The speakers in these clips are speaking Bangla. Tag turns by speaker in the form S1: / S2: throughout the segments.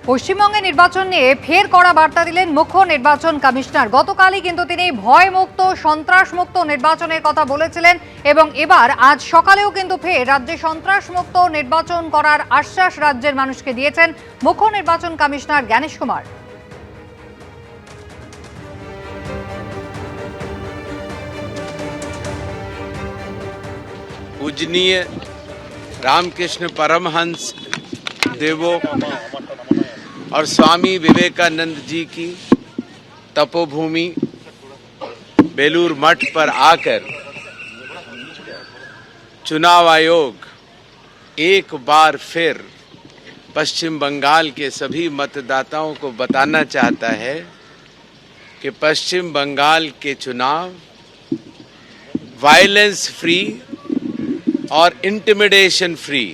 S1: পশ্চিমবঙ্গে নির্বাচন নিয়ে ফের কড়া বার্তা দিলেন মুখ্য নির্বাচন কমিশনার। গতকালই কিন্তু তিনি ভয়মুক্ত সন্ত্রাসমুক্ত নির্বাচনের কথা বলেছিলেন এবং এবার আজ সকালেও কিন্তু ফের রাজ্যে সন্ত্রাসমুক্ত নির্বাচন করার আশ্বাস রাজ্যের মানুষকে দিয়েছেন মুখ্য নির্বাচন কমিশনার জ্ঞানেশ কুমার।
S2: पूजनीय रामकृष्ण परमहंस देवों और स्वामी विवेकानंद जी की तपोभूमि बेलूर मठ पर आकर चुनाव आयोग एक बार फिर पश्चिम बंगाल के सभी मतदाताओं को बताना चाहता है कि पश्चिम बंगाल के चुनाव वायलेंस फ्री और इंटिमिडेशन फ्री,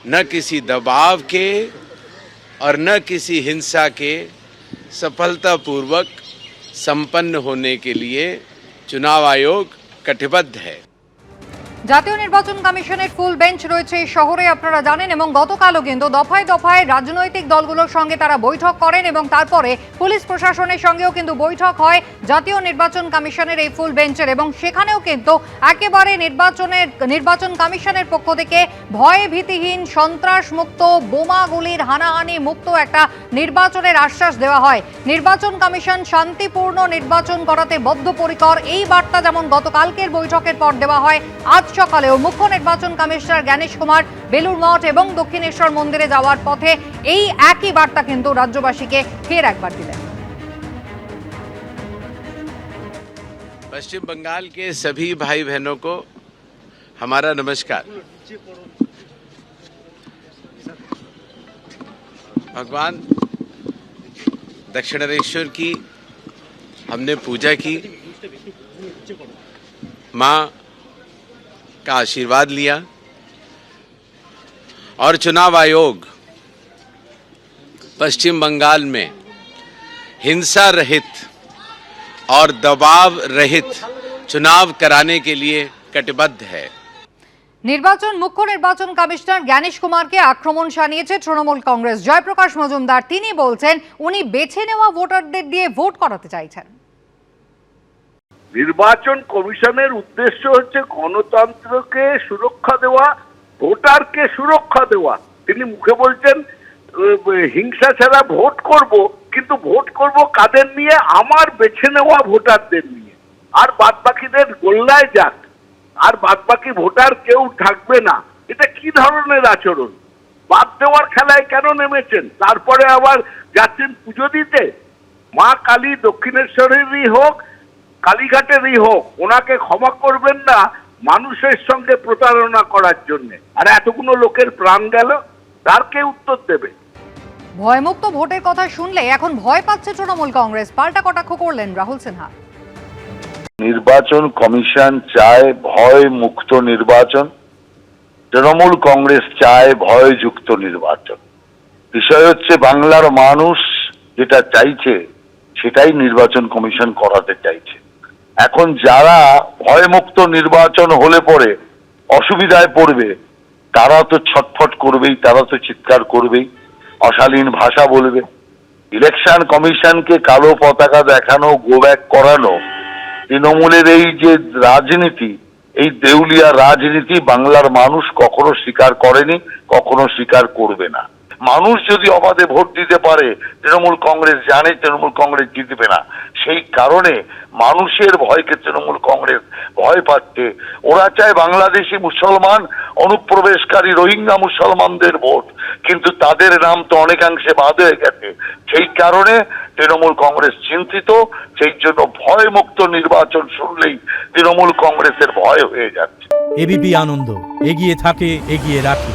S2: न किसी दबाव के और न किसी हिंसा के सफलतापूर्वक संपन्न होने के लिए चुनाव आयोग कटिबद्ध है।
S1: জাতীয় নির্বাচন কমিশনের ফুল বেঞ্চ রয়েছে শহরে, আপনারা জানেন, এবং গতকালও কিন্তু দফায় দফায় রাজনৈতিক দলগুলোর সঙ্গে তারা বৈঠক করেন এবং তারপরে পুলিশ প্রশাসনের সঙ্গেও কিন্তু বৈঠক হয় জাতীয় নির্বাচন কমিশনের এই ফুল বেঞ্চের, এবং সেখানেও কিন্তু একেবারে নির্বাচন কমিশনের পক্ষ থেকে ভয় ভীতিহীন সন্ত্রাসমুক্ত বোমাগুলির হানাহানি মুক্ত একটা নির্বাচনের আশ্বাস দেওয়া হয়। নির্বাচন কমিশন শান্তিপূর্ণ নির্বাচন করাতে বদ্ধপরিকর, এই বার্তা যেমন গতকালকের বৈঠকের পর দেওয়া হয়, আজ সকালেও মুখ্য নির্বাচন কমিশনার জ্ঞানেশ কুমার বেলুর মঠ এবং দক্ষিণেশ্বর মন্দিরে যাওয়ার পথে এই একই বার্তা কিন্তু রাজ্যবাসীকে ফের একবার দিলেন।
S2: पश्चिम बंगाल के सभी भाई बहनों को हमारा नमस्कार। भगवान दक्षिणेश्वर की हमने पूजा की, माँ का आशीर्वाद लिया और चुनाव आयोग पश्चिम बंगाल में हिंसा रहित और दबाव रहित चुनाव कराने के लिए कटिबद्ध है।
S1: নির্বাচন মুখ্য নির্বাচন কমিশনার জ্ঞানেশ কুমারকে আক্রমণ শানিয়েছে তৃণমূল কংগ্রেস। জয়প্রকাশ মজুমদার তিনি বলছেন উনি বেছে নেওয়া ভোটারদের দিয়ে ভোট করাতে চাইছেন।
S3: নির্বাচন কমিশনের উদ্দেশ্য হচ্ছে গণতন্ত্রকে সুরক্ষা দেওয়া, ভোটারকে সুরক্ষা দেওয়া। তিনি মুখে বলছেন হিংসা ছাড়া ভোট করব, কিন্তু ভোট করব কাদের নিয়ে? আমার বেছে নেওয়া ভোটারদের নিয়ে। আর বাদবাকিদের গোল্লায় যাক, আর বাদবাকি ভোটার কেউ থাকবে না। এটা কি ধরনের আচরণ? বাদ দেওয়ার খেলায় কেন নেমেছেন? তারপরে আবার যাচ্ছেন পুজো দিতে। মা কালী দক্ষিণেশ্বরেরই হোক, কালীঘাটেরই হোক, ওনাকে ক্ষমা করবেন না মানুষের সঙ্গে প্রতারণা করার জন্য। আর এতগুলো লোকের প্রাণ গেল, তার কে উত্তর দেবে?
S1: ভয়মুক্ত ভোটের কথা শুনলে এখন ভয় পাচ্ছে তৃণমূল কংগ্রেস, পাল্টা কটাক্ষ করলেন রাহুল সিনহা।
S4: নির্বাচন কমিশন চায় ভয় মুক্ত নির্বাচন, তৃণমূল কংগ্রেস চায় ভয়যুক্ত নির্বাচন। বিষয় হচ্ছে বাংলার মানুষ যেটা চাইছে সেটাই নির্বাচন কমিশন করাতে চাইছে। এখন যারা ভয়মুক্ত নির্বাচন হলে পরে অসুবিধায় পড়বে তারা তো ছটফট করবেই, তারা তো চিৎকার করবেই, অশালীন ভাষা বলবে। ইলেকশন কমিশনকে কালো পতাকা দেখানো, গো ব্যাক করানো, তৃণমূলের এই যে রাজনীতি, এই দেউলিয়া রাজনীতি বাংলার মানুষ কখনো স্বীকার করেনি, কখনো স্বীকার করবে না। মানুষ যদি অবাধে ভোট দিতে পারে, তৃণমূল কংগ্রেস জানে তৃণমূল কংগ্রেস জিতবে না। সেই কারণে মানুষের ভয়কে তৃণমূল কংগ্রেস ভয় পাচ্ছে। ওরা চায় বাংলাদেশি মুসলমান অনুপ্রবেশকারী রোহিঙ্গা মুসলমানদের ভোট, কিন্তু তাদের নাম তো অনেকাংশে বাদ হয়ে গেছে। সেই কারণে তৃণমূল কংগ্রেস চিন্তিত। সেই জন্য ভয় মুক্ত নির্বাচন শুনলেই তৃণমূল কংগ্রেসের ভয় হয়ে যাচ্ছে।
S5: এবিপি আনন্দ এগিয়ে থাকে, এগিয়ে রাখে।